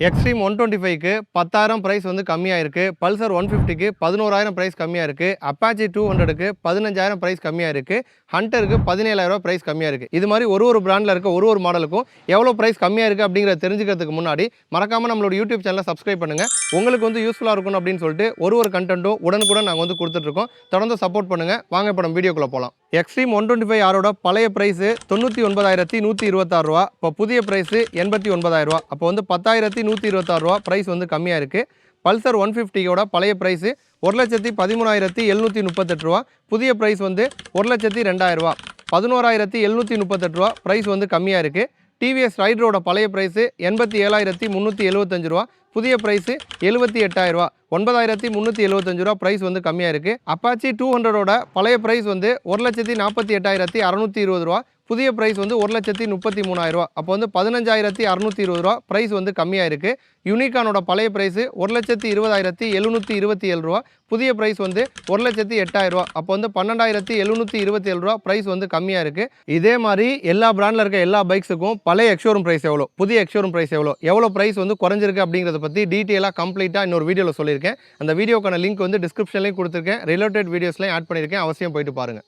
Extreme 125க்கு 10,000 price வந்து கம்மியாக இருக்குது. பல்சர் 150க்கு 11,000 பிரைஸ் கம்மியாக இருக்குது. அப்பாச்சி 200க்கு 15,000 பிரைஸ் கம்மியாக இருக்குது. ஹண்டருக்கு 17,000 பிரைஸ் கம்மியாக இருக்குது. இது மாதிரி ஒரு பிராண்டில் இருக்க ஒரு மாடலுக்கும் எவ்வளோ பிரைஸ் கம்மியாக இருக்குது அப்படிங்கிறத தெரிஞ்சுக்கிறதுக்கு முன்னாடி மறக்காமல் நம்மளோட யூடியூப் சேனலை சப்ஸ்கிரைப் பண்ணுங்கள். உங்களுக்கு வந்து யூஸ்ஃபுல்லாக இருக்கணும் அப்படின்னு சொல்லிட்டு ஒரு கண்டென்ட்டும் உடனுக்குடன் நாங்கள் வந்து கொடுத்துட்ருக்கோம். தொடர்ந்து சப்போர்ட் பண்ணுங்கள். வாங்க இப்போ நம்ம வீடியோக்குள்ளே போகலாம். எக்ஸ்ட்ரீம் 125 ஆரோட பழைய பிரைஸ் 99,126 ரூபா. இப்போ புதிய பிரைஸ் 89,000 ரூபா. அப்போ வந்து 10,126 ரூபா பிரைஸ் வந்து கம்மியாக இருக்குது. பல்சர் 150யோட பழைய பிரைஸ் 1,13,738 ரூபா. புதிய பிரைஸ் வந்து 1,02,000 ரூபா. 11,738 ரூபா பிரைஸ் வந்து கம்மியாக இருக்குது. டிவிஎஸ் ரைடரோட பழைய பிரைஸ் 87,375 ரூபா. புதிய பிரைஸ் 78,000 ரூபா. 9,375 ரூபா பிரைஸ் வந்து கம்மியாக இருக்குது. அப்பாச்சி 200ஓட பழைய பிரைஸ் வந்து 1,48,620 ரூபா. புதிய பிரைஸ் வந்து 1,33,000 ரூபா. அப்போ வந்து 15,620 ரூபா பிரைஸ் வந்து கம்மியாக இருக்குது. யூனிகானோட பழைய பிரைஸ் 1,20,727 ரூபா. புதிய பிரைஸ் வந்து 1,08,000 ரூபா. அப்போ வந்து 12,727 ரூபா பிரைஸ் வந்து கம்மியாக இருக்குது. இதே மாதிரி எல்லா பிராண்டில் இருக்க எல்லா பைக்ஸுக்கும் பழைய எக்ஸ்ஷோரூம் பிரைஸ் எவ்வளோ, புதிய எக்ஸ்ஷோரூம் பிரைஸ் எவ்வளோ பிரைஸ் வந்து குறைஞ்சிருக்கு அப்படிங்கிறத பற்றி டீட்டெயிலாக கம்ப்ளீட்டாக இன்னொரு வீடியோவில் சொல்லியிருக்கேன். அந்த வீடியோக்கான லிங்க் வந்து டிஸ்கிரிப்ஷன்லையும் கொடுத்துருக்கேன். ரிலேட்டட் வீடியோஸ்லையும் ஆட் பண்ணியிருக்கேன். அவசியம் போயிட்டு பாருங்கள்.